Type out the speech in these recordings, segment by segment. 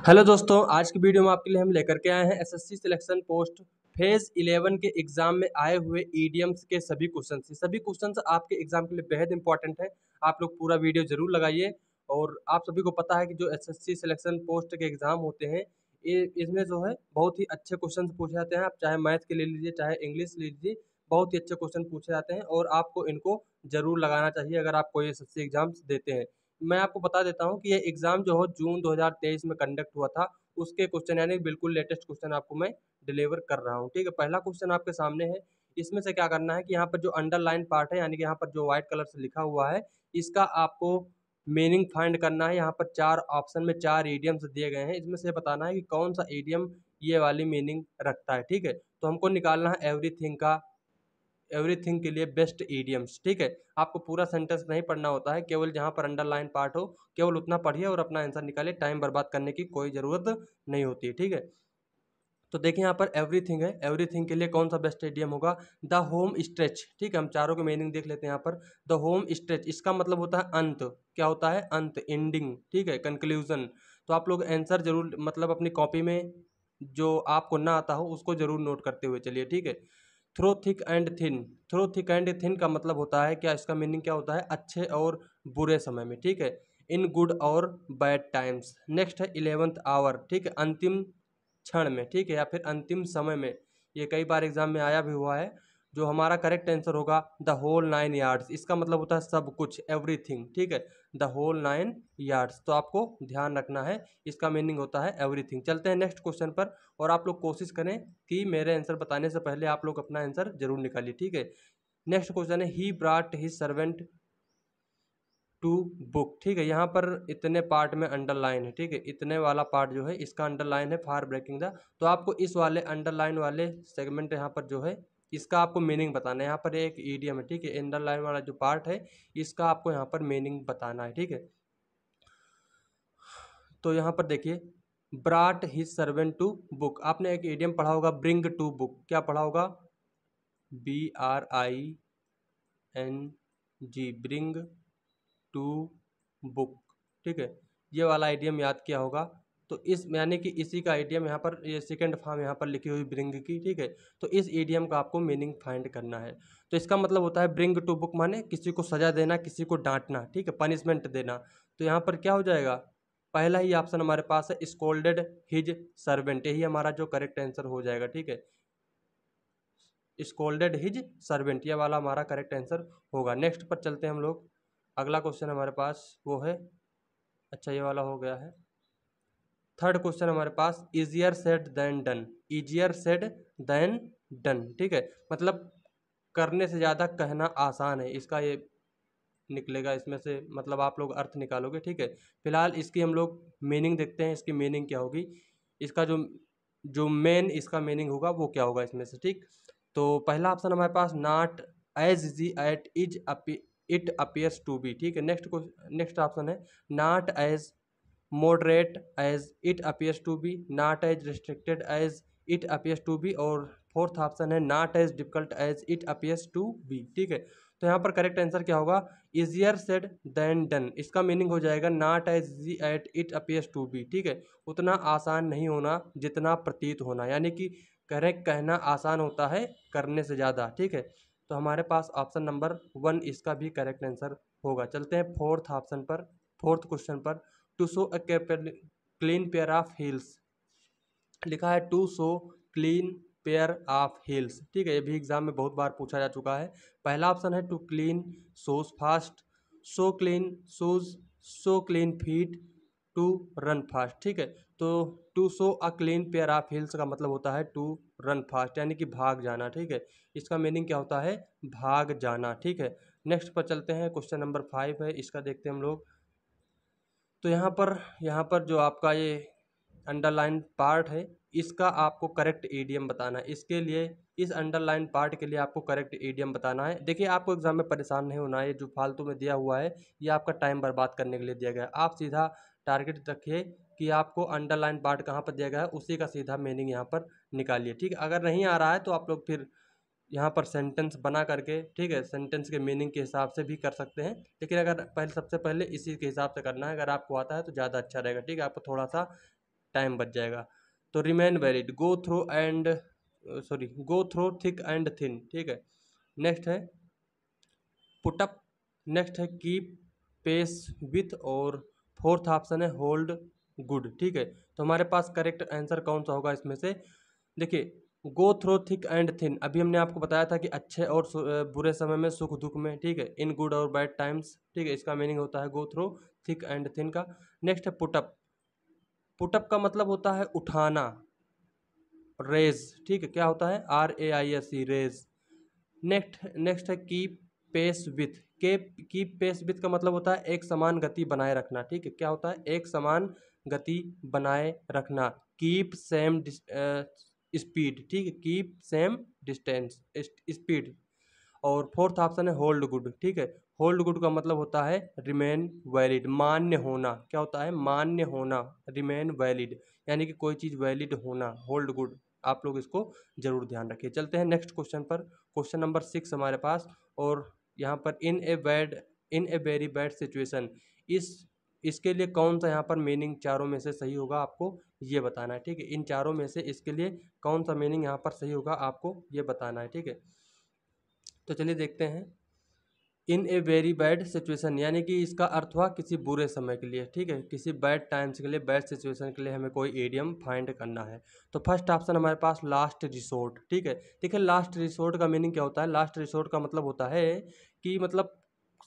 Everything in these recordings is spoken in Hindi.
हेलो दोस्तों, आज की वीडियो में आपके लिए हम लेकर के आए हैं एसएससी सिलेक्शन पोस्ट फेज 11 के एग्जाम में आए हुए ईडीएम्स के सभी क्वेश्चंस। सभी क्वेश्चंस आपके एग्जाम के लिए बेहद इंपॉर्टेंट है। आप लोग पूरा वीडियो जरूर लगाइए। और आप सभी को पता है कि जो एसएससी सिलेक्शन पोस्ट के एग्जाम होते हैं, ये इसमें जो है बहुत ही अच्छे क्वेश्चन पूछे जाते हैं। आप चाहे मैथ के ले लीजिए, चाहे इंग्लिश ले लीजिए, बहुत ही अच्छे क्वेश्चन पूछे जाते हैं और आपको इनको जरूर लगाना चाहिए अगर आप कोई एसएससी एग्जाम्स देते हैं। मैं आपको बता देता हूँ कि ये एग्ज़ाम जो हो जून 2023 में कंडक्ट हुआ था, उसके क्वेश्चन यानी बिल्कुल लेटेस्ट क्वेश्चन आपको मैं डिलीवर कर रहा हूँ। ठीक है, पहला क्वेश्चन आपके सामने है। इसमें से क्या करना है कि यहाँ पर जो अंडरलाइन पार्ट है, यानी कि यहाँ पर जो व्हाइट कलर से लिखा हुआ है, इसका आपको मीनिंग फाइंड करना है। यहाँ पर 4 ऑप्शन में 4 ईडियम्स दिए गए हैं। इसमें से बताना है कि कौन सा ईडियम ये वाली मीनिंग रखता है। ठीक है, तो हमको निकालना है एवरीथिंग का, एवरीथिंग के लिए बेस्ट ईडियम्स। ठीक है, आपको पूरा सेंटेंस नहीं पढ़ना होता है, केवल जहाँ पर अंडरलाइन पार्ट हो केवल उतना पढ़िए और अपना आंसर निकालिए। टाइम बर्बाद करने की कोई ज़रूरत नहीं होती है। ठीक है, तो देखिए यहाँ पर एवरीथिंग है। एवरीथिंग के लिए कौन सा बेस्ट ईडियम होगा? The home stretch. ठीक है, हम चारों के मीनिंग देख लेते हैं। यहाँ पर द होम स्ट्रेच, इसका मतलब होता है अंत। क्या होता है? अंत, एंडिंग। ठीक है, कंक्लूजन। तो आप लोग आंसर जरूर मतलब अपनी कॉपी में जो आपको ना आता हो उसको जरूर नोट करते हुए चलिए। ठीक है, through thick and thin. Through thick and thin का मतलब होता है क्या? इसका मीनिंग क्या होता है? अच्छे और बुरे समय में। ठीक है, इन गुड और बैड टाइम्स। नेक्स्ट है 11th आवर। ठीक है, अंतिम क्षण में। ठीक है, या फिर अंतिम समय में। ये कई बार एग्जाम में आया भी हुआ है। जो हमारा करेक्ट आंसर होगा द होल 9 यार्ड्स। इसका मतलब होता है सब कुछ, एवरीथिंग। ठीक है, द होल 9 यार्ड्स। तो आपको ध्यान रखना है, इसका मीनिंग होता है एवरीथिंग। चलते हैं नेक्स्ट क्वेश्चन पर और आप लोग कोशिश करें कि मेरे आंसर बताने से पहले आप लोग अपना आंसर जरूर निकालिए। ठीक है, नेक्स्ट क्वेश्चन है he brought his servant to book. ठीक है, यहाँ पर इतने पार्ट में अंडरलाइन है। ठीक है, इतने वाला पार्ट जो है इसका अंडरलाइन है फार ब्रेकिंग द। तो आपको इस वाले अंडरलाइन वाले सेगमेंट यहाँ पर जो है इसका आपको मीनिंग बताना है। यहाँ पर एक ईडियम है। ठीक है, अंडरलाइन वाला जो पार्ट है इसका आपको यहाँ पर मीनिंग बताना है। ठीक है, तो यहाँ पर देखिए ब्राट हिज सर्वेंट टू बुक। आपने एक ईडियम पढ़ा होगा ब्रिंग टू बुक। क्या पढ़ा होगा? BRING, bring to book. ठीक है, ये वाला आइडियम याद किया होगा। तो इस यानी कि इसी का आइडियम यहाँ पर, ये सेकंड फॉर्म यहाँ पर लिखी हुई ब्रिंग की। ठीक है, तो इस इडियम का आपको मीनिंग फाइंड करना है। तो इसका मतलब होता है ब्रिंग टू बुक माने किसी को सजा देना, किसी को डांटना। ठीक है, पनिशमेंट देना। तो यहाँ पर क्या हो जाएगा? पहला ही ऑप्शन हमारे पास है स्कोल्डेड हिज सर्वेंट, यही हमारा जो करेक्ट आंसर हो जाएगा। ठीक है, स्कोल्डेड हिज सर्वेंट, ये वाला हमारा करेक्ट आंसर होगा। नेक्स्ट पर चलते हैं हम लोग। अगला क्वेश्चन हमारे पास वो है, अच्छा ये वाला हो गया है। थर्ड क्वेश्चन हमारे पास easier said than done. Easier said than done. ठीक है, मतलब करने से ज़्यादा कहना आसान है, इसका ये निकलेगा इसमें से, मतलब आप लोग अर्थ निकालोगे। ठीक है, फिलहाल इसकी हम लोग मीनिंग देखते हैं, इसकी मीनिंग क्या होगी। इसका जो जो मेन इसका मीनिंग होगा वो क्या होगा इसमें से। ठीक, तो पहला ऑप्शन हमारे पास not as easy at is it appears to be. ठीक है, नेक्स्ट ऑप्शन है not as moderate as it appears to be, not as restricted as it appears to be, और फोर्थ ऑप्शन है not as difficult as it appears to be। ठीक है, तो यहाँ पर करेक्ट आंसर क्या होगा? easier said than done। इसका मीनिंग हो जाएगा not as easy as it appears to be। ठीक है, उतना आसान नहीं होना जितना प्रतीत होना, यानी कि करेक्ट कहना आसान होता है करने से ज़्यादा। ठीक है, तो हमारे पास ऑप्शन नंबर 1 इसका भी करेक्ट आंसर होगा। चलते हैं फोर्थ ऑप्शन पर, फोर्थ क्वेश्चन पर। To show a clean pair of heels. लिखा है to show clean pair of heels. ठीक है, ये भी एग्जाम में बहुत बार पूछा जा चुका है। पहला ऑप्शन है to clean shoes fast, show clean shoes, show clean feet, to run fast. ठीक है, तो to show a clean pair of heels का मतलब होता है टू रन फास्ट, यानी कि भाग जाना। ठीक है, इसका मीनिंग क्या होता है? भाग जाना। ठीक है, नेक्स्ट पर चलते हैं। क्वेश्चन नंबर 5 है, इसका देखते हैं हम लोग। तो यहाँ पर जो आपका ये अंडरलाइन पार्ट है इसका आपको करेक्ट ईडियम बताना है। इसके लिए इस अंडरलाइन पार्ट के लिए आपको करेक्ट ईडियम बताना है। देखिए, आपको एग्जाम में परेशान नहीं होना है, ये जो फालतू में दिया हुआ है ये आपका टाइम बर्बाद करने के लिए दिया गया है। आप सीधा टारगेट रखिए कि आपको अंडरलाइन पार्ट कहाँ पर दिया गया है, उसी का सीधा मीनिंग यहाँ पर निकालिए। ठीक है, अगर नहीं आ रहा है तो आप लोग फिर यहाँ पर सेंटेंस बना करके, ठीक है, सेंटेंस के मीनिंग के हिसाब से भी कर सकते हैं। लेकिन अगर सबसे पहले इसी के हिसाब से करना है, अगर आपको आता है तो ज़्यादा अच्छा रहेगा। ठीक है, आपको थोड़ा सा टाइम बच जाएगा। तो remain valid, go through and go through thick and thin, ठीक है। नेक्स्ट है पुट अप, नेक्स्ट है कीप पेस विथ, और फोर्थ ऑप्शन है होल्ड गुड, ठीक है। तो हमारे पास करेक्ट आंसर कौन सा होगा इसमें से? देखिए, गो थ्रो थिक एंड थिन, अभी हमने आपको बताया था कि अच्छे और बुरे समय में, सुख दुख में, ठीक है, इन गुड और बैड टाइम्स, ठीक है, इसका मीनिंग होता है गो थ्रो थिक एंड थिन का। नेक्स्ट है पुटअप, पुटअप का मतलब होता है उठाना, रेज, ठीक है, क्या होता है? RAISE, raise. नेक्स्ट है keep pace with, keep pace with का मतलब होता है एक समान गति बनाए रखना, ठीक है, क्या होता है? एक समान गति बनाए रखना। कीप सेम स्पीड, ठीक है, कीप सेम डिस्टेंस स्पीड। और फोर्थ ऑप्शन है होल्ड गुड, ठीक है, होल्ड गुड का मतलब होता है रिमेन वैलिड, मान्य होना, क्या होता है? मान्य होना, रिमेन वैलिड, यानी कि कोई चीज़ वैलिड होना, होल्ड गुड। आप लोग इसको जरूर ध्यान रखिए। चलते हैं नेक्स्ट क्वेश्चन पर, क्वेश्चन नंबर 6 हमारे पास। और यहाँ पर इन ए वेरी बैड सिचुएशन, इसके लिए कौन सा यहाँ पर मीनिंग चारों में से सही होगा, आपको ये बताना है, ठीक है। इन चारों में से इसके लिए कौन सा मीनिंग यहाँ पर सही होगा, आपको ये बताना है, ठीक है। तो चलिए देखते हैं। इन ए वेरी बैड सिचुएशन, यानी कि इसका अर्थ हुआ किसी बुरे समय के लिए, ठीक है, किसी बैड टाइम्स के लिए, बैड सिचुएशन के लिए हमें कोई इडियम फाइंड करना है। तो फर्स्ट ऑप्शन हमारे पास लास्ट रिसोर्ट, ठीक है। देखिए, लास्ट रिसोर्ट का मीनिंग क्या होता है? लास्ट रिसोर्ट का मतलब होता है कि मतलब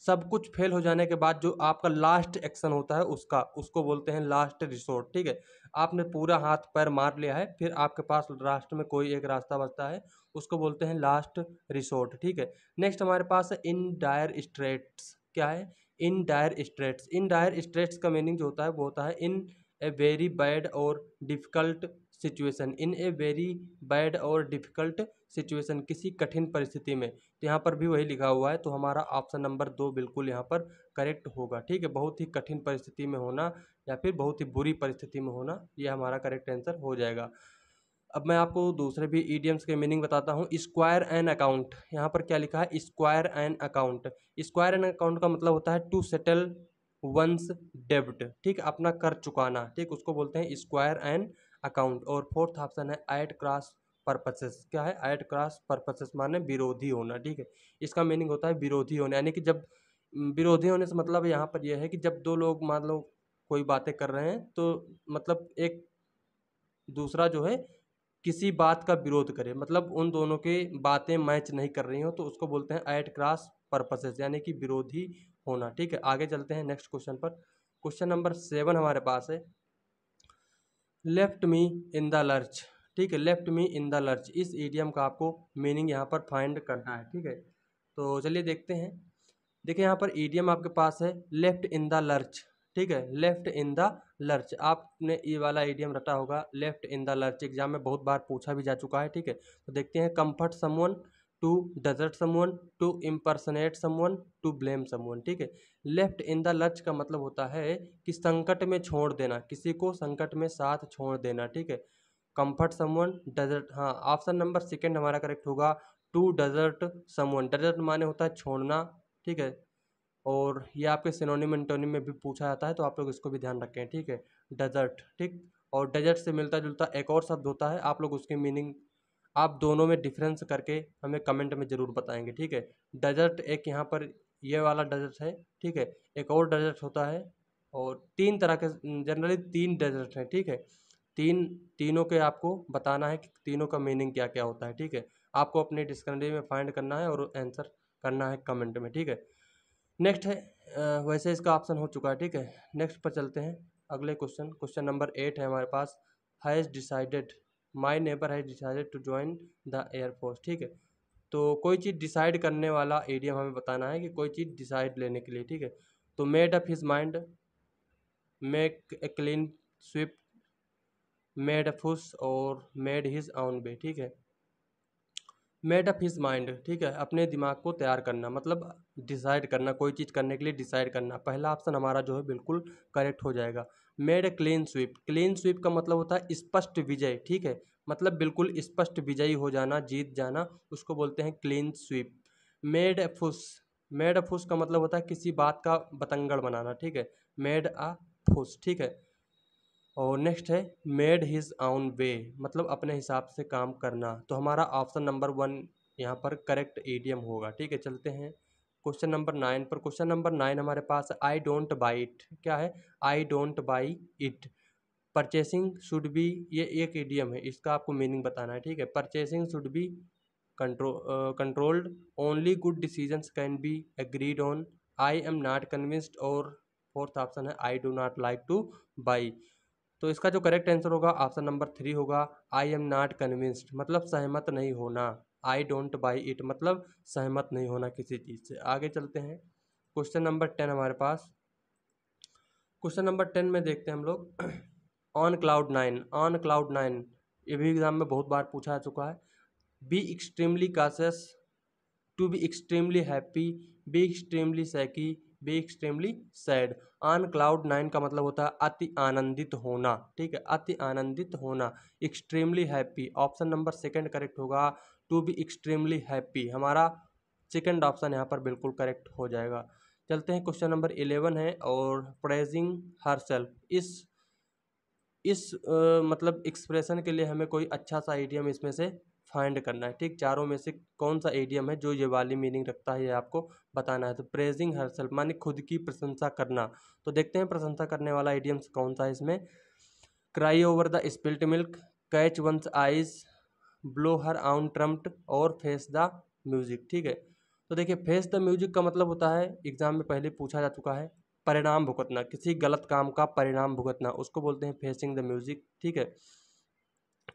सब कुछ फेल हो जाने के बाद जो आपका लास्ट एक्शन होता है उसको बोलते हैं लास्ट रिसोर्ट, ठीक है। आपने पूरा हाथ पैर मार लिया है, फिर आपके पास लास्ट में कोई एक रास्ता बचता है, उसको बोलते हैं लास्ट रिसोर्ट, ठीक है। नेक्स्ट हमारे पास है इन डायर स्ट्रेट्स, क्या है? In dire straits, in dire straits का मीनिंग जो होता है वो होता है इन ए वेरी बैड और difficult situation, in a very bad और डिफिकल्ट सिचुएशन, किसी कठिन परिस्थिति में। तो यहाँ पर भी वही लिखा हुआ है, तो हमारा ऑप्शन नंबर 2 बिल्कुल यहाँ पर करेक्ट होगा, ठीक है। बहुत ही कठिन परिस्थिति में होना या फिर बहुत ही बुरी परिस्थिति में होना, यह हमारा करेक्ट आंसर हो जाएगा। अब मैं आपको दूसरे भी ईडियम्स के मीनिंग बताता हूँ। स्क्वायर एन अकाउंट, यहाँ पर क्या लिखा है? Square an account, square an account का मतलब होता है टू सेटल वंस डेब्ट, ठीक, अपना कर चुकाना, ठीक, उसको बोलते हैं स्क्वायर एन अकाउंट। और फोर्थ ऑप्शन है एट क्रॉस पर्पसेस, क्या है? एट क्रॉस पर्पसेस माने विरोधी होना, ठीक है, इसका मीनिंग होता है विरोधी होने, यानी कि जब विरोधी होने से मतलब यहाँ पर यह है कि जब दो लोग मान लो कोई बातें कर रहे हैं, तो मतलब एक दूसरा जो है किसी बात का विरोध करे, मतलब उन दोनों की बातें मैच नहीं कर रही हो, तो उसको बोलते हैं एट क्रॉस पर्पसेस, यानी कि विरोधी होना, ठीक है। आगे चलते हैं नेक्स्ट क्वेश्चन पर। क्वेश्चन नंबर 7 हमारे पास है left me in the lurch, ठीक है, left me in the lurch, इस ईडियम का आपको मीनिंग यहाँ पर फाइंड करना है, ठीक है। तो चलिए देखते हैं। देखिए, यहाँ पर ईडियम आपके पास है लेफ्ट इन द लर्च, ठीक है, लेफ्ट इन द लर्च, आपने ये वाला ईडियम रटा होगा, left in the lurch, exam में बहुत बार पूछा भी जा चुका है, ठीक है। तो देखते हैं, comfort someone, to desert someone, to impersonate someone, to blame someone, ठीक है। लेफ्ट इन द लर्च का मतलब होता है कि संकट में छोड़ देना, किसी को संकट में साथ छोड़ देना, ठीक है। कंफर्ट समवन, डेजर्ट, हाँ, ऑप्शन नंबर सेकंड हमारा करेक्ट होगा, टू डेजर्ट समवन, डेजर्ट माने होता है छोड़ना, ठीक है। और ये आपके सिनोनिम एंटोनिम में भी पूछा जाता है, तो आप लोग इसको भी ध्यान रखें, ठीक है, डेजर्ट, ठीक। और डेजर्ट से मिलता जुलता एक और शब्द होता है, आप लोग उसकी मीनिंग आप दोनों में डिफरेंस करके हमें कमेंट में ज़रूर बताएंगे, ठीक है। डेजर्ट एक यहाँ पर ये वाला डेजर्ट है, ठीक है, एक और डेजर्ट होता है, और तीन तरह के, जनरली 3 डेजर्ट हैं, ठीक है। तीनों के आपको बताना है कि तीनों का मीनिंग क्या क्या होता है, ठीक है। आपको अपने डिक्शनरी में फाइंड करना है और आंसर करना है कमेंट में, ठीक है। नेक्स्ट है वैसे इसका ऑप्शन हो चुका है, ठीक है। नेक्स्ट पर चलते हैं, अगले क्वेश्चन, क्वेश्चन नंबर 8 है हमारे पास, has decided, my neighbour has decided to join the air force, ठीक है। तो कोई चीज़ डिसाइड करने वाला एडियम हमें बताना है कि कोई चीज़ डिसाइड लेने के लिए, ठीक है। तो made up his mind, make a clean sweep, made a fuss, और मेड हिज ऑन वे, ठीक है। मेड अप हिज माइंड, ठीक है, अपने दिमाग को तैयार करना, मतलब डिसाइड करना, कोई चीज़ करने के लिए डिसाइड करना, पहला ऑप्शन हमारा जो है बिल्कुल करेक्ट हो जाएगा। Made a clean sweep, clean sweep का मतलब होता है स्पष्ट विजय, ठीक है, मतलब बिल्कुल स्पष्ट विजयी हो जाना, जीत जाना, उसको बोलते हैं क्लीन स्वीप। मेड अ फुस, मेड अ फुस का मतलब होता है किसी बात का बतंगड़ बनाना, ठीक है, मेड अ फुस, ठीक है। और नेक्स्ट है मेड हिज ऑन वे, मतलब अपने हिसाब से काम करना। तो हमारा ऑप्शन नंबर 1 यहाँ पर करेक्ट ईडियम होगा। ठीक है, चलते हैं क्वेश्चन नंबर 9 पर। क्वेश्चन नंबर 9 हमारे पास आई डोंट बाई इट। क्या है? I don't buy it. Purchasing should be, ये एक ईडियम है, इसका आपको मीनिंग बताना है। ठीक है, purchasing should be controlled, only good decisions can be agreed on, I am not convinced, और फोर्थ ऑप्शन है I do not like two by. तो इसका जो करेक्ट आंसर होगा ऑप्शन नंबर 3 होगा, आई एम नॉट कन्विंस्ड, मतलब सहमत नहीं होना। आई डोंट बाई इट मतलब सहमत नहीं होना किसी चीज़ से। आगे चलते हैं क्वेश्चन नंबर 10 हमारे पास। क्वेश्चन नंबर 10 में देखते हैं हम लोग ऑन क्लाउड 9। ऑन क्लाउड 9 ये भी एग्जाम में बहुत बार पूछा जा चुका है। Be extremely cautious, to be extremely happy, be extremely psyched, be extremely sad. On cloud 9 का मतलब होता है अति आनंदित होना। ठीक है, अति आनंदित होना। Extremely happy, option number 2 correct होगा, टू बी एक्सट्रीमली हैप्पी। हमारा सेकंड ऑप्शन यहाँ पर बिल्कुल करेक्ट हो जाएगा। चलते हैं क्वेश्चन नंबर 11 है, और प्रेजिंग हर सेल्फ। इस मतलब एक्सप्रेशन के लिए हमें कोई अच्छा सा इडियम इसमें से फाइंड करना है। ठीक, चारों में से कौन सा इडियम है जो ये वाली मीनिंग रखता है, ये आपको बताना है। तो प्रेजिंग हर सेल्फ माने खुद की प्रशंसा करना। तो देखते हैं प्रशंसा करने वाला इडियम कौन सा है इसमें। Cry over the spilt milk, catch one's eyes, blow her own trumpet, और फेस द म्यूजिक। ठीक है, तो देखिए फेस द म्यूजिक का मतलब होता है, एग्जाम में पहले पूछा जा चुका है, परिणाम भुगतना, किसी गलत काम का परिणाम भुगतना, उसको बोलते हैं फेसिंग द म्यूजिक। ठीक है,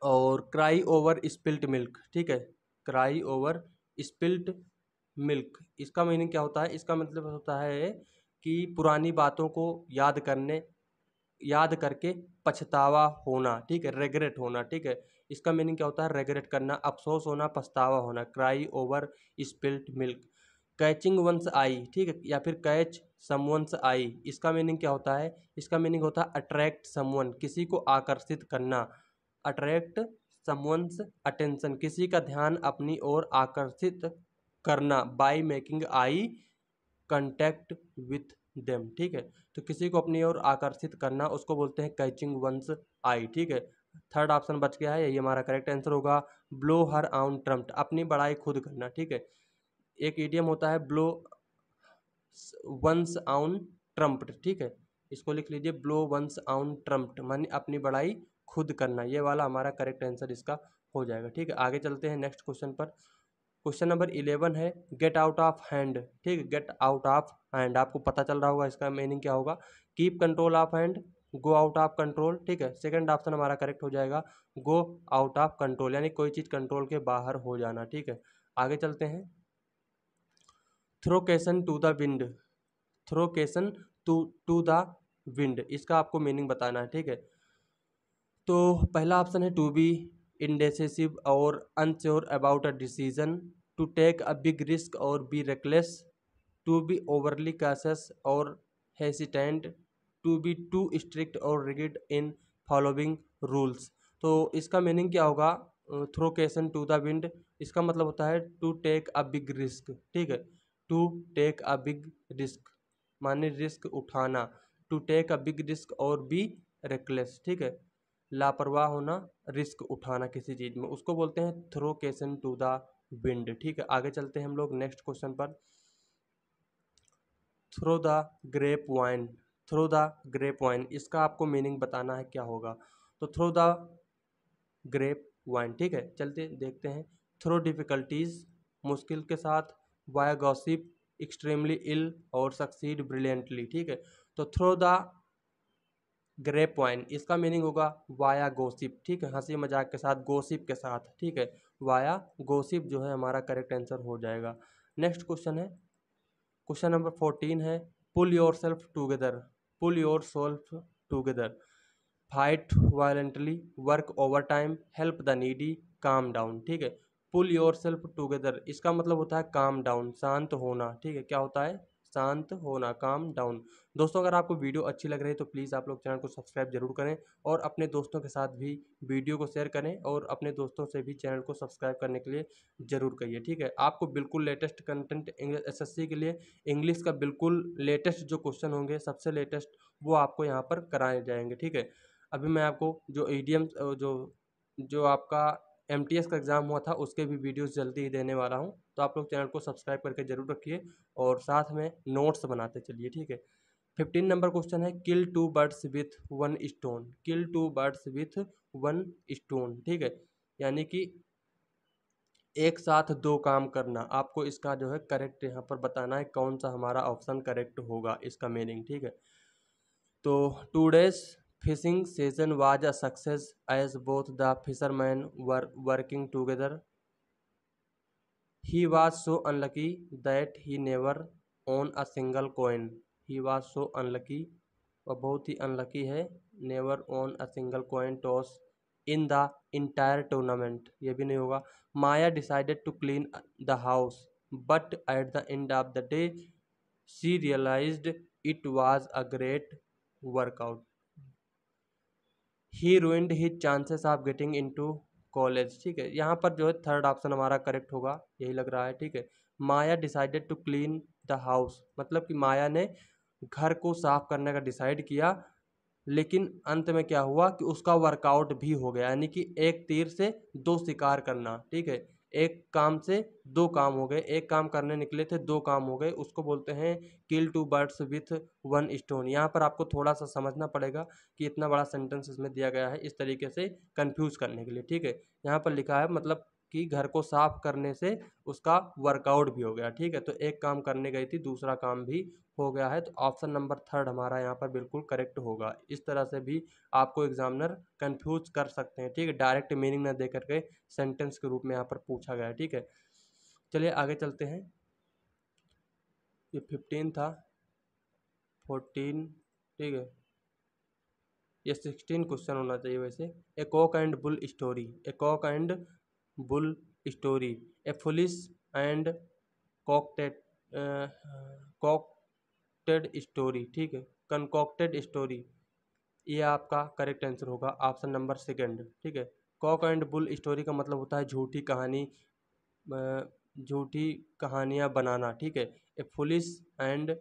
और क्राई ओवर स्पिल्ट मिल्क। ठीक है, क्राई ओवर स्पिल्ट मिल्क, इसका मीनिंग क्या होता है? इसका मतलब होता है कि पुरानी बातों को याद करके पछतावा होना। ठीक है, रेगरेट होना। ठीक है, इसका मीनिंग क्या होता है? रेगरेट करना, अफसोस होना, पछतावा होना। Cry over spilt milk. Catching one's eye, ठीक है, या फिर कैच समवंस आई, इसका मीनिंग क्या होता है? इसका मीनिंग होता है अट्रैक्ट समवन, किसी को आकर्षित करना। अट्रैक्ट समवंस अटेंशन, किसी का ध्यान अपनी ओर आकर्षित करना। By making eye contact with them. ठीक है, तो किसी को अपनी ओर आकर्षित करना, उसको बोलते हैं कैचिंग वंस आई। ठीक है, थर्ड ऑप्शन बच गया है, यही हमारा करेक्ट आंसर होगा। ब्लो हर ऑन ट्रम्प्ट, अपनी बड़ाई खुद करना। ठीक है, एक इडियम होता है ब्लो वंस ऑन ट्रम्प्ट। ठीक है, इसको लिख लीजिए, ब्लो वंस ऑन ट्रम्प्ट माने अपनी बड़ाई खुद करना। ये वाला हमारा करेक्ट आंसर इसका हो जाएगा। ठीक है, आगे चलते हैं नेक्स्ट क्वेश्चन पर। क्वेश्चन नंबर 11 है गेट आउट ऑफ हैंड। ठीक है, गेट आउट ऑफ हैंड, आपको पता चल रहा होगा इसका मीनिंग क्या होगा। Keep control of hand, go out of control. ठीक है, सेकंड ऑप्शन हमारा करेक्ट हो जाएगा, गो आउट ऑफ कंट्रोल, यानी कोई चीज़ कंट्रोल के बाहर हो जाना। ठीक है, आगे चलते हैं। थ्रो केसन टू द विंड, थ्रो केसन टू द विंड, इसका आपको मीनिंग बताना है। ठीक है, तो पहला ऑप्शन है टू बी इंडेसिसिव और unsure about a decision, to take a big risk और be reckless, to be overly cautious और hesitant, to be too strict और रिगिड इन फॉलोइंग रूल्स। तो इसका मीनिंग क्या होगा? थ्रो केसन टू द विंड, इसका मतलब होता है to take a big risk. ठीक है, to take a big risk माने रिस्क उठाना, to take a big risk और बी रेकलेस। ठीक है, लापरवाह होना, रिस्क उठाना किसी चीज़ में, उसको बोलते हैं थ्रो केसन टू द विंड। ठीक है, आगे चलते हैं हम लोग नेक्स्ट क्वेश्चन पर। Through the grapevine, through the grapevine, इसका आपको मीनिंग बताना है क्या होगा। तो थ्रो द ग्रेप वाइन। ठीक है, चलते देखते हैं। थ्रो डिफ़िकल्टीज, मुश्किल के साथ, वाया गॉसिप, एक्सट्रीमली इल, और सक्सीड ब्रिलियंटली। ठीक है, तो थ्रो द ग्रेप वाइन, इसका मीनिंग होगा वाया गोसिप। ठीक है, हंसी मजाक के साथ, गोसिप के साथ। ठीक है, वाया गोसिप जो है हमारा करेक्ट आंसर हो जाएगा। नेक्स्ट क्वेश्चन है, क्वेश्चन नंबर 14 है pull yourself together, pull yourself together, fight violently, work overtime, help the needy, calm down. ठीक है, पुल योर सेल्फ टूगेदर, इसका मतलब होता है काम डाउन, शांत होना। ठीक है, क्या होता है? शांत होना, काम डाउन। दोस्तों, अगर आपको वीडियो अच्छी लग रही है तो प्लीज़ आप लोग चैनल को सब्सक्राइब जरूर करें, और अपने दोस्तों के साथ भी वीडियो को शेयर करें, और अपने दोस्तों से भी चैनल को सब्सक्राइब करने के लिए ज़रूर कहिए। ठीक है, आपको बिल्कुल लेटेस्ट कंटेंट एसएससी के लिए इंग्लिश का बिल्कुल लेटेस्ट जो क्वेश्चन होंगे, सबसे लेटेस्ट, वो आपको यहाँ पर कराए जाएंगे। ठीक है, अभी मैं आपको जो ईडीएम्स जो जो आपका एमटीएस का एग्ज़ाम हुआ था उसके भी वीडियोस जल्दी ही देने वाला हूँ, तो आप लोग चैनल को सब्सक्राइब करके ज़रूर रखिए और साथ में नोट्स बनाते चलिए, ठीक है। 15 नंबर क्वेश्चन है, kill two birds with one stone. Kill two birds with one stone, ठीक है, यानी कि एक साथ दो काम करना। आपको इसका जो है करेक्ट यहाँ पर बताना है कौन सा हमारा ऑप्शन करेक्ट होगा, इसका मीनिंग, ठीक है। तो today's fishing season was a success as both the fisherman were working together. He was so unlucky that he never won a single coin. He was so unlucky, वह बहुत ही अनलकी है, never won a single coin toss in the entire tournament, ये भी नहीं होगा। Maya decided to clean the house but at the end of the day she realised it was a great workout. He ruined his chances of getting into college, ठीक है। यहाँ पर जो है थर्ड ऑप्शन हमारा करेक्ट होगा, यही लग रहा है, ठीक है। Maya decided to clean the house, मतलब कि माया ने घर को साफ करने का डिसाइड किया, लेकिन अंत में क्या हुआ कि उसका वर्कआउट भी हो गया, यानी कि एक तीर से दो शिकार करना, ठीक है। एक काम से दो काम हो गए, एक काम करने निकले थे दो काम हो गए, उसको बोलते हैं kill two birds with one stone. यहाँ पर आपको थोड़ा सा समझना पड़ेगा कि इतना बड़ा सेंटेंस इसमें दिया गया है इस तरीके से कंफ्यूज करने के लिए, ठीक है। यहाँ पर लिखा है मतलब कि घर को साफ करने से उसका वर्कआउट भी हो गया, ठीक है। तो एक काम करने गई थी, दूसरा काम भी हो गया है, तो ऑप्शन नंबर थर्ड हमारा यहाँ पर बिल्कुल करेक्ट होगा। इस तरह से भी आपको एग्जामिनर कंफ्यूज कर सकते हैं, ठीक है, डायरेक्ट मीनिंग ना दे करके सेंटेंस के रूप में यहाँ पर पूछा गया है, ठीक है। चलिए आगे चलते हैं। ये 15 था, 14, ठीक है, ये 16 क्वेश्चन होना चाहिए वैसे। A cock and bull story. A cock and bull story. A foolish and concocted concocted story, ठीक है, कनकॉक्टेड स्टोरी, ये आपका करेक्ट आंसर होगा ऑप्शन नंबर सेकंड, ठीक है। कॉक एंड बुल स्टोरी का मतलब होता है झूठी कहानी, झूठी कहानियाँ बनाना, ठीक है। ए फुलिश एंड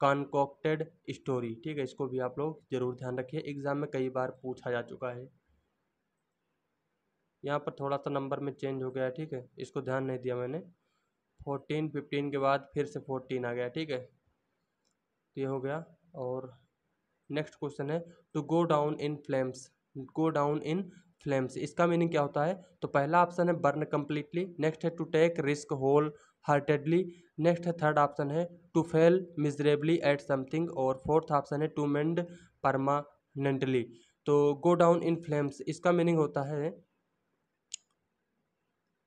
कॉन्कॉक्टेड स्टोरी, ठीक है, इसको भी आप लोग जरूर ध्यान रखिए, एग्जाम में कई बार पूछा जा चुका है। यहाँ पर थोड़ा सा नंबर में चेंज हो गया है, ठीक है, इसको ध्यान नहीं दिया मैंने। 14 15 के बाद फिर से 14 आ गया, ठीक है, तो ये हो गया। और नेक्स्ट क्वेश्चन है to go down in flames. Go down in flames, इसका मीनिंग क्या होता है? तो पहला ऑप्शन है बर्न कंप्लीटली, नेक्स्ट है to take risk wholeheartedly, next है थर्ड ऑप्शन है to fail miserably at something, और फोर्थ ऑप्शन है टू मेंड परमानेंटली। तो गो डाउन इन फ्लेम्स इसका मीनिंग होता है,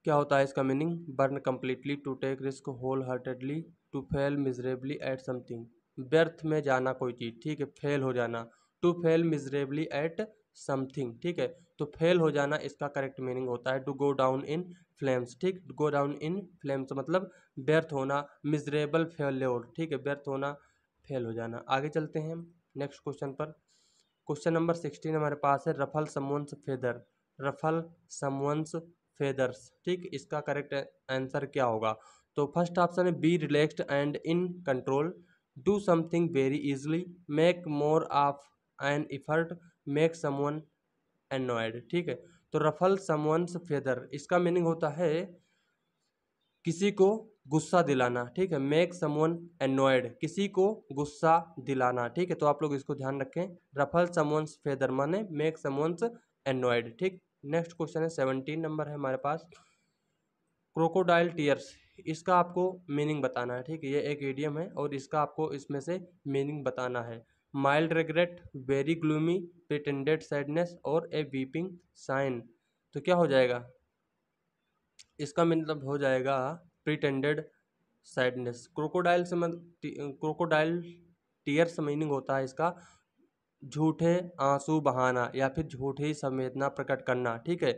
क्या होता है इसका meaning? Burn completely, to take risk wholeheartedly, to fail miserably at something, व्यर्थ में जाना कोई चीज़, ठीक है, फेल हो जाना, to fail miserably at something, ठीक है, तो फेल हो जाना इसका करेक्ट मीनिंग होता है to go down in flames, ठीक, गो डाउन इन फ्लेम्स मतलब व्यर्थ होना, मिजरेबल फेल्योर, ठीक है, व्यर्थ होना, फेल हो जाना। आगे चलते हैं हम नेक्स्ट क्वेश्चन पर। क्वेश्चन नंबर 16 हमारे पास है ruffle someone's feather. Ruffle someone's feathers, ठीक, इसका करेक्ट आंसर क्या होगा? तो फर्स्ट ऑप्शन है be relaxed and in control, do something very easily, make more of an effort, make someone annoyed, ठीक है। तो रफल समवंस फेदर इसका मीनिंग होता है किसी को गुस्सा दिलाना, ठीक है, मेक समवन एनॉयड, किसी को गुस्सा दिलाना, ठीक है, तो आप लोग इसको ध्यान रखें, रफल समवंस फेदर माने मेक समवंस एनॉयड, ठीक। नेक्स्ट क्वेश्चन है 17 नंबर है हमारे पास, क्रोकोडाइल टीयर्स, इसका आपको मीनिंग बताना है, ठीक है, ये एक इडियम है और इसका आपको इसमें से मीनिंग बताना है। Mild regret, very gloomy, pretended sadness और ए वीपिंग साइन, तो क्या हो जाएगा? इसका मतलब हो जाएगा प्रिटेंडेड सैडनेस। क्रोकोडाइल से क्रोकोडाइल टीयर्स मीनिंग होता है इसका झूठे आंसू बहाना या फिर झूठी संवेदना प्रकट करना, ठीक है,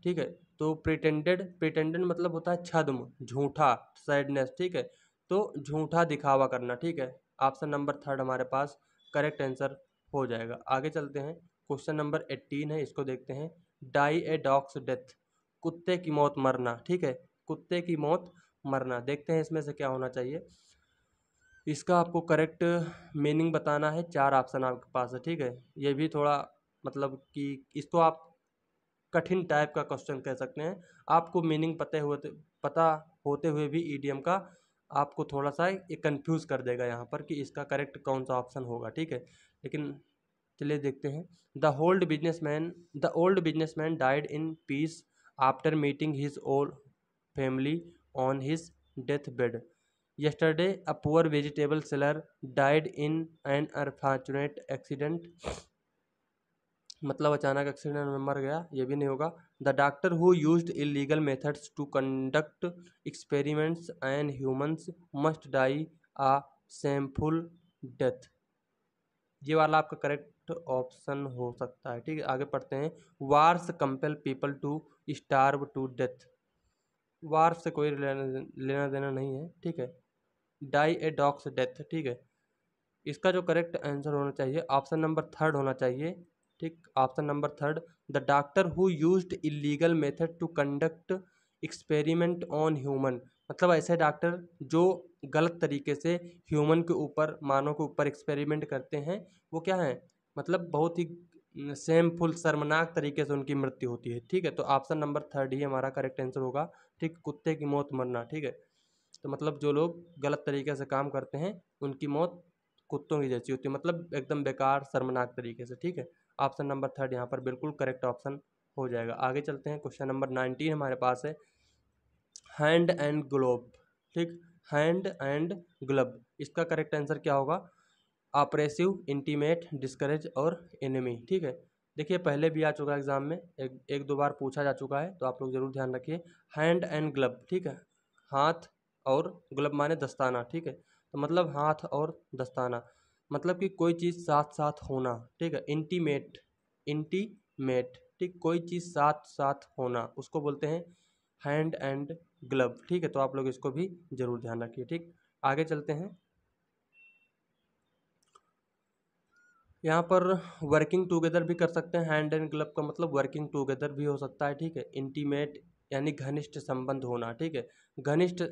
ठीक है। तो प्रिटेंडेड मतलब होता है छद्म, झूठा, सैडनेस, ठीक है, तो झूठा दिखावा करना, ठीक है। ऑप्शन नंबर थर्ड हमारे पास करेक्ट आंसर हो जाएगा। आगे चलते हैं, क्वेश्चन नंबर 18 है, इसको देखते हैं। डाई ए डॉग्स डेथ, कुत्ते की मौत मरना, ठीक है, कुत्ते की मौत मरना, देखते हैं इसमें से क्या होना चाहिए। इसका आपको करेक्ट मीनिंग बताना है, 4 ऑप्शन आपके पास है, ठीक है। ये भी थोड़ा मतलब कि इसको आप कठिन टाइप का क्वेश्चन कह सकते हैं। आपको मीनिंग पता होते हुए भी ईडीएम का आपको थोड़ा सा ये कंफ्यूज कर देगा यहाँ पर कि इसका करेक्ट कौन सा ऑप्शन होगा, ठीक है। लेकिन चलिए देखते हैं। The old businessman died in peace after meeting his old family on his death bed. Yesterday a poor vegetable seller died in an unfortunate accident, मतलब अचानक एक्सीडेंट में मर गया, ये भी नहीं होगा। The doctor who used illegal methods to conduct experiments and humans must die a shameful death. ये वाला आपका करेक्ट ऑप्शन हो सकता है, ठीक है। आगे पढ़ते हैं। Wars compel people to starve to death. War से कोई लेना देना नहीं है, ठीक है। डाई ए डॉग्स डेथ, ठीक है। इसका जो करेक्ट आंसर होना चाहिए ऑप्शन नंबर थर्ड होना चाहिए, ठीक। Option number third, the doctor who used illegal method to conduct experiment on human, मतलब ऐसे डॉक्टर जो गलत तरीके से ह्यूमन के ऊपर, मानव के ऊपर एक्सपेरिमेंट करते हैं, वो क्या है, मतलब बहुत ही सेमफुल, शर्मनाक तरीके से उनकी मृत्यु होती है, ठीक है। तो ऑप्शन नंबर थर्ड ही हमारा करेक्ट आंसर होगा, ठीक। कुत्ते की मौत मरना, ठीक है। तो मतलब जो लोग गलत तरीके से काम करते हैं उनकी मौत कुत्तों की जैसी होती है, मतलब एकदम बेकार शर्मनाक तरीके से, ठीक है। ऑप्शन नंबर थर्ड यहाँ पर बिल्कुल करेक्ट ऑप्शन हो जाएगा। आगे चलते हैं। क्वेश्चन नंबर 19 हमारे पास है। हैंड एंड ग्लोव, ठीक। हैंड एंड ग्लव, इसका करेक्ट आंसर क्या होगा? ऑपरेसिव, इंटीमेट, डिस्करेज और एनिमी, ठीक है। देखिए पहले भी आ चुका है एग्जाम में, एक दो बार पूछा जा चुका है, तो आप लोग जरूर ध्यान रखिए। हैंड एंड ग्लव, ठीक है। हाथ और ग्लव माने दस्ताना, ठीक है। तो मतलब हाथ और दस्ताना, मतलब कि कोई चीज़ साथ साथ होना, ठीक है। इंटीमेट, इंटीमेट, ठीक, कोई चीज़ साथ साथ होना उसको बोलते हैं हैंड एंड ग्लव, ठीक है। तो आप लोग इसको भी जरूर ध्यान रखिए, ठीक। आगे चलते हैं। यहाँ पर वर्किंग टुगेदर भी कर सकते हैं, हैंड एंड ग्लव का मतलब वर्किंग टुगेदर भी हो सकता है, ठीक है। इंटीमेट यानी घनिष्ठ संबंध होना, ठीक है। घनिष्ठ,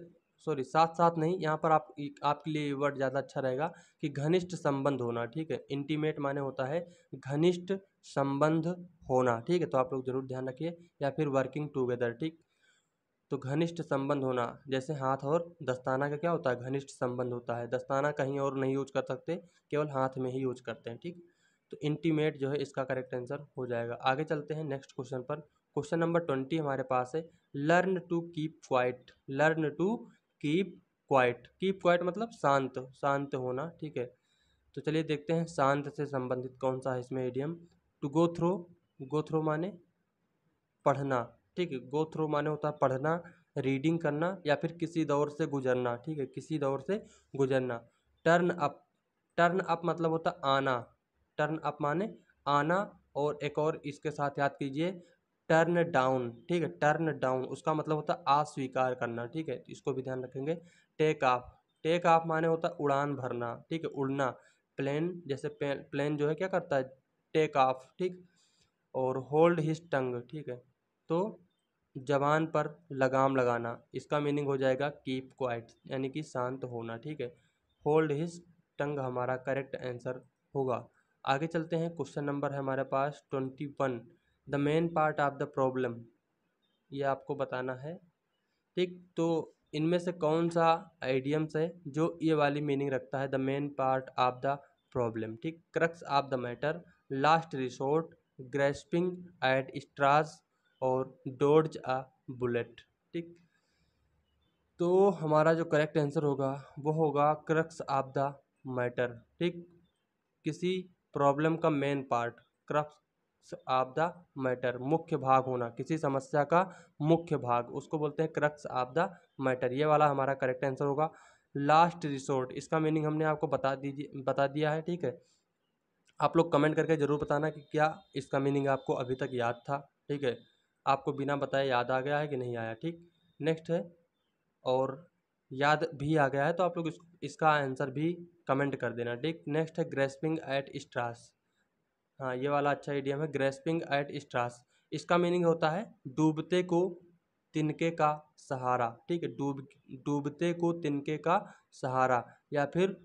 सॉरी, साथ साथ नहीं, यहाँ पर आपके लिए वर्ड ज़्यादा अच्छा रहेगा कि घनिष्ठ संबंध होना, ठीक है। इंटीमेट माने होता है घनिष्ठ संबंध होना, ठीक है। तो आप लोग जरूर ध्यान रखिए, या फिर वर्किंग टुगेदर, ठीक। तो घनिष्ठ संबंध होना, जैसे हाथ और दस्ताना का क्या होता है, घनिष्ठ संबंध होता है। दस्ताना कहीं और नहीं यूज कर सकते, केवल हाथ में ही यूज करते हैं, ठीक। तो इंटीमेट जो है इसका करेक्ट आंसर हो जाएगा। आगे चलते हैं नेक्स्ट क्वेश्चन पर। क्वेश्चन नंबर 20 हमारे पास है। Learn to keep quiet, learn to keep quiet, keep quiet मतलब शांत, शांत होना, ठीक है। तो चलिए देखते हैं शांत से संबंधित कौन सा है इसमें idiom. To go through, go through माने पढ़ना, ठीक है। गो थ्रू माने होता है पढ़ना, रीडिंग करना, या फिर किसी दौर से गुजरना, ठीक है, किसी दौर से गुजरना। टर्न अप, टर्न अप मतलब होता है आना, टर्न अप माने आना। और एक और इसके साथ याद कीजिए, टर्न डाउन, ठीक है। टर्न डाउन उसका मतलब होता है अस्वीकार करना, ठीक है। तो इसको भी ध्यान रखेंगे। टेक ऑफ, टेक ऑफ माने होता है उड़ान भरना, ठीक है, उड़ना। प्लेन, जैसे प्लेन जो है क्या करता है, टेक ऑफ, ठीक। और होल्ड हिज टंग, ठीक है। तो जबान पर लगाम लगाना, इसका मीनिंग हो जाएगा कीप क्वाइट, यानी कि शांत होना, ठीक है। होल्ड हिज टंग हमारा करेक्ट आंसर होगा। आगे चलते हैं। क्वेश्चन नंबर है हमारे पास 21। The main part of the problem, ये आपको बताना है, ठीक। तो इनमें से कौन सा आइडियम्स है जो ये वाली मीनिंग रखता है, the main part of the problem, ठीक। Crux of the matter, last resort, grasping at straws और डोड्ज अ बुलेट, ठीक। तो हमारा जो करेक्ट आंसर होगा वो होगा क्रक्स ऑफ द मैटर, ठीक। किसी प्रॉब्लम का main part, crux of the matter, मुख्य भाग होना, किसी समस्या का मुख्य भाग, उसको बोलते हैं क्रक्स ऑफ द मैटर। ये वाला हमारा करेक्ट आंसर होगा। लास्ट रिसोर्ट, इसका मीनिंग हमने आपको बता दिया है, ठीक है। आप लोग कमेंट करके ज़रूर बताना कि क्या इसका मीनिंग आपको अभी तक याद था, ठीक है। आपको बिना बताए याद आ गया है कि नहीं आया, ठीक। नेक्स्ट है, और याद भी आ गया है तो आप लोग इसका आंसर भी कमेंट कर देना, ठीक। नेक्स्ट है ग्रेस्पिंग एट स्ट्रास। हाँ, ये वाला अच्छा आइडिया है, ग्रेस्पिंग एट स्ट्रास। इसका मीनिंग होता है डूबते को तिनके का सहारा, ठीक है, डूबते को तिनके का सहारा, या फिर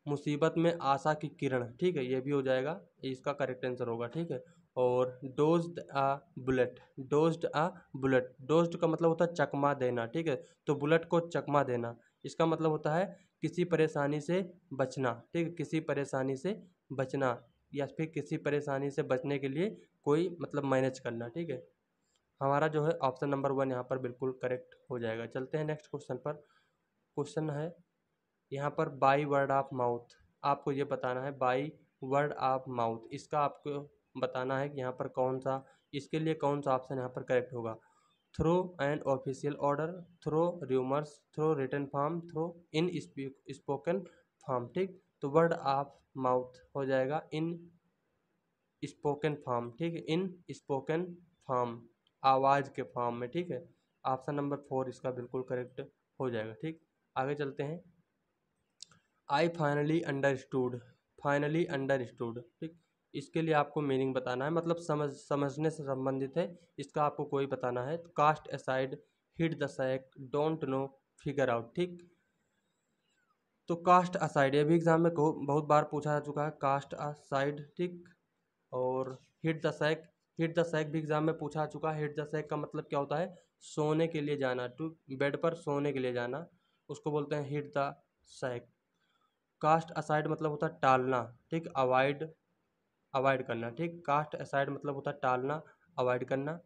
मुसीबत में आशा की किरण, ठीक है, ये भी हो जाएगा, इसका करेक्ट आंसर होगा, ठीक है। और डोज्ड आ बुलेट, डोज्ड आ बुलेट, डोज्ड का मतलब होता है चकमा देना, ठीक है, तो बुलेट को चकमा देना, इसका मतलब होता है किसी परेशानी से बचना, ठीक है, किसी परेशानी से बचना, या फिर किसी परेशानी से बचने के लिए कोई मतलब मैनेज करना, ठीक है। हमारा जो है ऑप्शन नंबर 1 यहाँ पर बिल्कुल करेक्ट हो जाएगा। चलते हैं नेक्स्ट क्वेश्चन पर। क्वेश्चन है यहाँ पर बाई वर्ड ऑफ माउथ, आपको ये बताना है बाई वर्ड ऑफ माउथ, इसका आपको बताना है कि यहाँ पर कौन सा, इसके लिए कौन सा ऑप्शन यहाँ पर करेक्ट होगा। Through an official order, through rumours, through written form, through in spoken form, ठीक, तो वर्ड ऑफ माउथ हो जाएगा इन स्पोकन फॉर्म, ठीक है, इन स्पोकन फॉर्म, आवाज़ के फॉर्म में, ठीक है। ऑप्शन नंबर 4 इसका बिल्कुल करेक्ट हो जाएगा, ठीक। आगे चलते हैं। I finally understood, finally understood, ठीक, इसके लिए आपको मीनिंग बताना है, मतलब समझने से संबंधित है, इसका आपको कोई बताना है। Cast aside, hit the sack, don't know, figure out, ठीक, तो कास्ट असाइड ये भी एग्जाम में बहुत बार पूछा जा चुका है, कास्ट असाइड, ठीक। और hit the sack, hit the sack भी एग्जाम में पूछा आ चुका है। हिट द सैक का मतलब क्या होता है, सोने के लिए जाना, टू बेड पर सोने के लिए जाना, उसको बोलते हैं hit the sack. Cast aside मतलब होता है टालना, ठीक, अवॉइड, अवॉइड करना, ठीक, कास्ट असाइड मतलब होता है टालना, अवॉइड करना।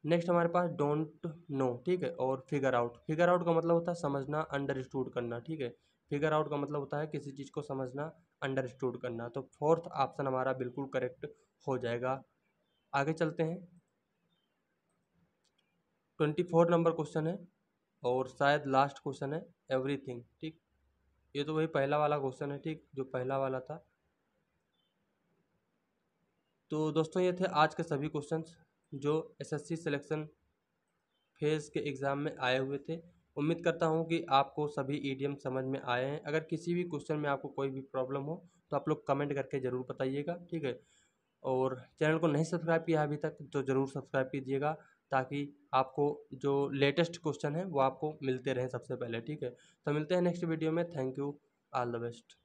नेक्स्ट हमारे पास डोंट नो, ठीक है, और फिगर आउट, फिगर आउट का मतलब होता है समझना, अंडरस्टूड करना, ठीक है, फिगर आउट का मतलब होता है किसी चीज़ को समझना, अंडरस्टूड करना, तो फोर्थ ऑप्शन हमारा बिल्कुल करेक्ट हो जाएगा। आगे चलते हैं। 24 नंबर क्वेश्चन है और शायद लास्ट क्वेश्चन है, एवरीथिंग, ठीक, ये तो वही पहला वाला क्वेश्चन है, ठीक, जो पहला वाला था। तो दोस्तों ये थे आज के सभी क्वेश्चंस जो एसएससी सिलेक्शन फेज़ के एग्ज़ाम में आए हुए थे। उम्मीद करता हूँ कि आपको सभी ईडीएम समझ में आए हैं। अगर किसी भी क्वेश्चन में आपको कोई भी प्रॉब्लम हो तो आप लोग कमेंट करके ज़रूर बताइएगा, ठीक है। और चैनल को नहीं सब्सक्राइब किया अभी तक तो ज़रूर सब्सक्राइब कीजिएगा, ताकि आपको जो लेटेस्ट क्वेश्चन है वो आपको मिलते रहें सबसे पहले, ठीक है। तो मिलते हैं नेक्स्ट वीडियो में। Thank you, all the best.